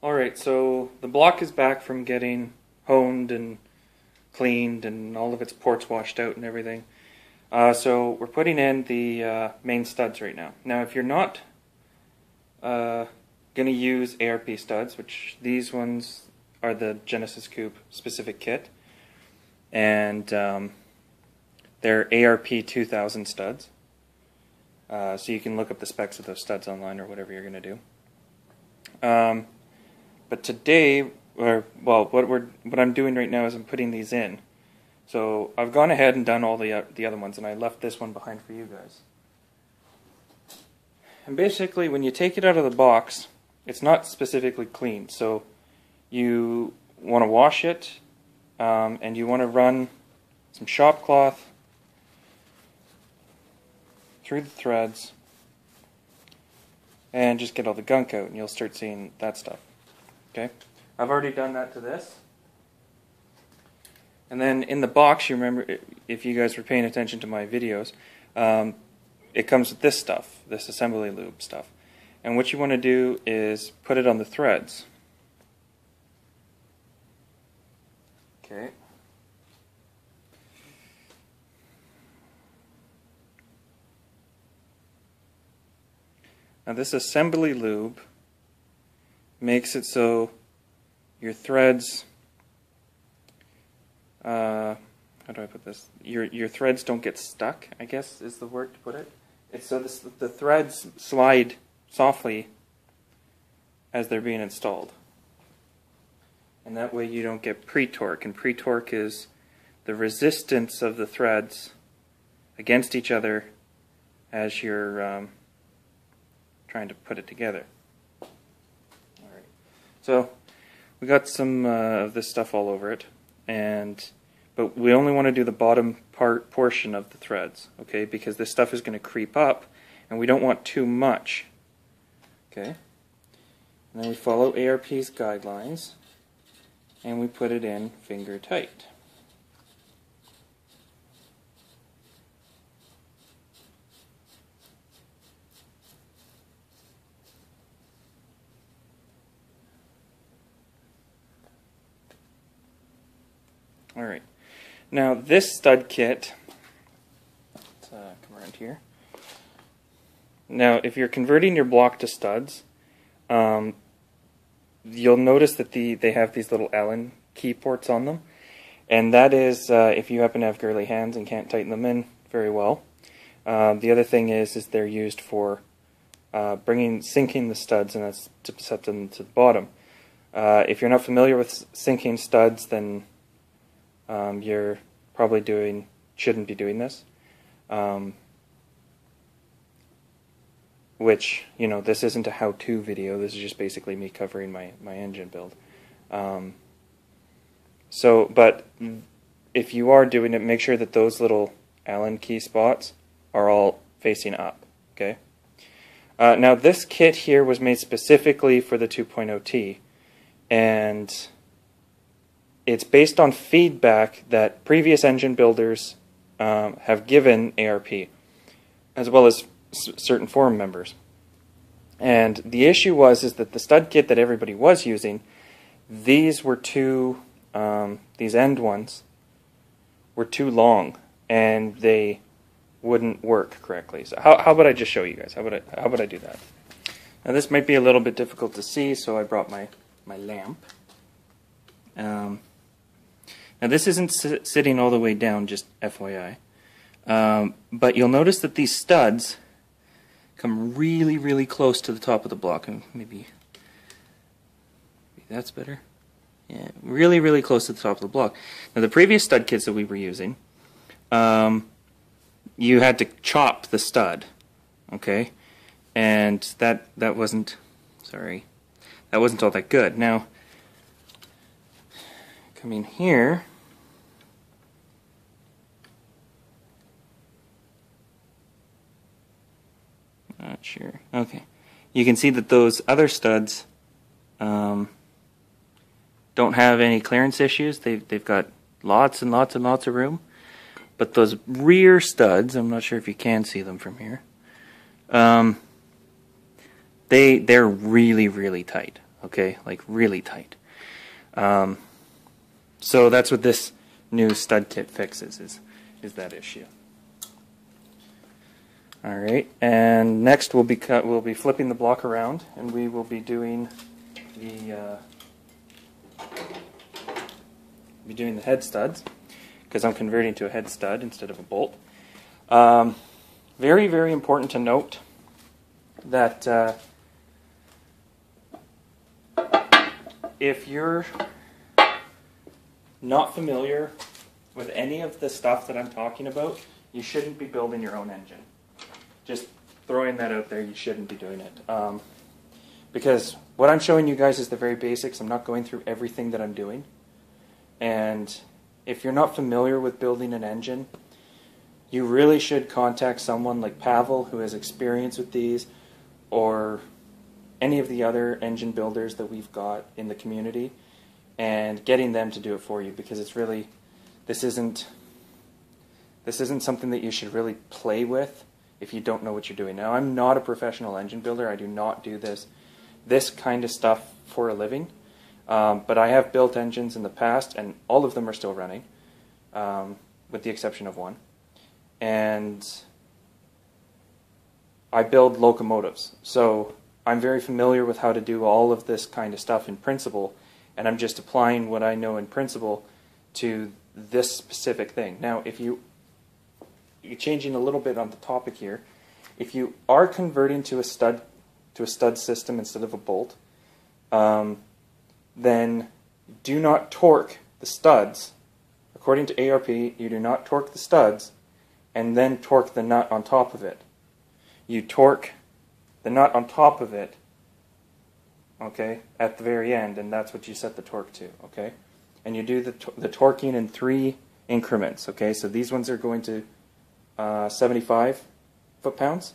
Alright, so the block is back from getting honed and cleaned and all of its ports washed out and everything. So we're putting in the main studs right now. Now if you're not going to use ARP studs, which these ones are the Genesis Coupe specific kit, and they're ARP 2000 studs. So you can look up the specs of those studs online or whatever you're going to do. But today, what I'm doing right now is I'm putting these in. So I've gone ahead and done all the other ones, and I left this one behind for you guys. And basically, when you take it out of the box, it's not specifically cleaned. So you want to wash it, and you want to run some shop cloth through the threads, and just get all the gunk out, and you'll start seeing that stuff. Okay, I've already done that to this. And then in the box, you remember, if you guys were paying attention to my videos, it comes with this stuff, this assembly lube stuff. And what you want to do is put it on the threads. Okay. Now this assembly lube makes it so your threads, how do I put this? Your threads don't get stuck, I guess is the word to put it. It's so the threads slide softly as they're being installed. And that way you don't get pre-torque. And pre-torque is the resistance of the threads against each other as you're trying to put it together. Alright, so we got some of this stuff all over it, but we only want to do the bottom portion of the threads, okay, because this stuff is going to creep up and we don't want too much. Okay, and then we follow ARP's guidelines and we put it in finger tight. Alright, now this stud kit, let's come around here. Now if you're converting your block to studs, you'll notice that they have these little Allen key ports on them, and that is if you happen to have girly hands and can't tighten them in very well. The other thing is they're used for sinking the studs, and that's to set them to the bottom. If you're not familiar with sinking studs, then you're probably shouldn't be doing this. Which, you know, this isn't a how-to video, this is just basically me covering my engine build. But if you are doing it, make sure that those little Allen key spots are all facing up, okay? Now this kit here was made specifically for the 2.0T, and it's based on feedback that previous engine builders have given ARP, as well as certain forum members. And the issue is that the stud kit that everybody was using, these were these end ones were too long, and they wouldn't work correctly. So how about I just show you guys? How about I do that? Now this might be a little bit difficult to see, so I brought my lamp. Now this isn't sitting all the way down, just FYI. But you'll notice that these studs come really, really close to the top of the block. And maybe that's better. Yeah, really, really close to the top of the block. Now the previous stud kits that we were using, you had to chop the stud, okay? And that wasn't, sorry, that wasn't all that good. Now, come in here. Not sure. Okay. You can see that those other studs don't have any clearance issues. They've got lots and lots and lots of room. But those rear studs, I'm not sure if you can see them from here, they're really, really tight. okay, like really tight. So that's what this new stud kit fixes, is that issue. All right, and next we'll be flipping the block around, and we will be doing the head studs, because I'm converting to a head stud instead of a bolt. Very, very important to note that if you're not familiar with any of the stuff that I'm talking about, you shouldn't be building your own engine. Just throwing that out there, you shouldn't be doing it. Because what I'm showing you guys is the very basics. I'm not going through everything that I'm doing. And if you're not familiar with building an engine, you really should contact someone like Pavel, who has experience with these, or any of the other engine builders that we've got in the community, and getting them to do it for you, because it's really, this isn't something that you should really play with if you don't know what you're doing. Now, I'm not a professional engine builder. I do not do this kind of stuff for a living. But I have built engines in the past, and all of them are still running, with the exception of one. And I build locomotives. So I'm very familiar with how to do all of this kind of stuff in principle, and I'm just applying what I know in principle to this specific thing. Now, if you're changing a little bit on the topic here, if you are converting to a stud system instead of a bolt, then do not torque the studs. According to ARP, you do not torque the studs and then torque the nut on top of it. You torque the nut on top of it, okay, at the very end, and that's what you set the torque to, okay? And you do the torquing in 3 increments, okay? So these ones are going to 75 foot-pounds.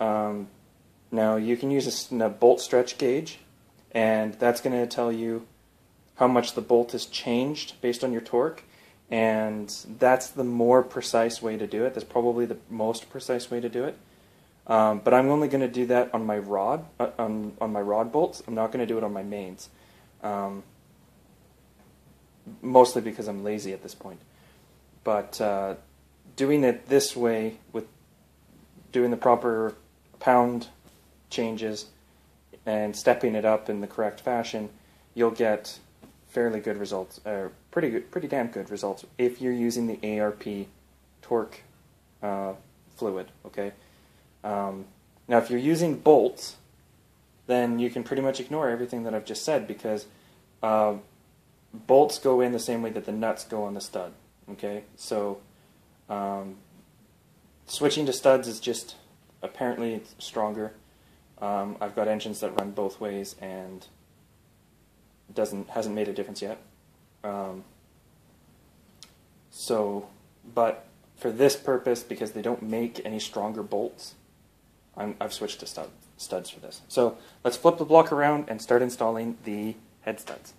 Now, you can use a bolt stretch gauge, and that's going to tell you how much the bolt has changed based on your torque, and that's the more precise way to do it. That's probably the most precise way to do it. But I'm only going to do that on my rod, on my rod bolts. I'm not going to do it on my mains, mostly because I'm lazy at this point. But doing it this way, with doing the proper pound changes and stepping it up in the correct fashion, you'll get fairly good results, pretty damn good results, if you're using the ARP torque fluid, okay? Now, if you're using bolts, then you can pretty much ignore everything that I've just said, because bolts go in the same way that the nuts go on the stud, okay? So switching to studs is just, apparently it's stronger. I've got engines that run both ways, and hasn't made a difference yet. But for this purpose, because they don't make any stronger bolts, I've switched to studs for this. So let's flip the block around and start installing the head studs.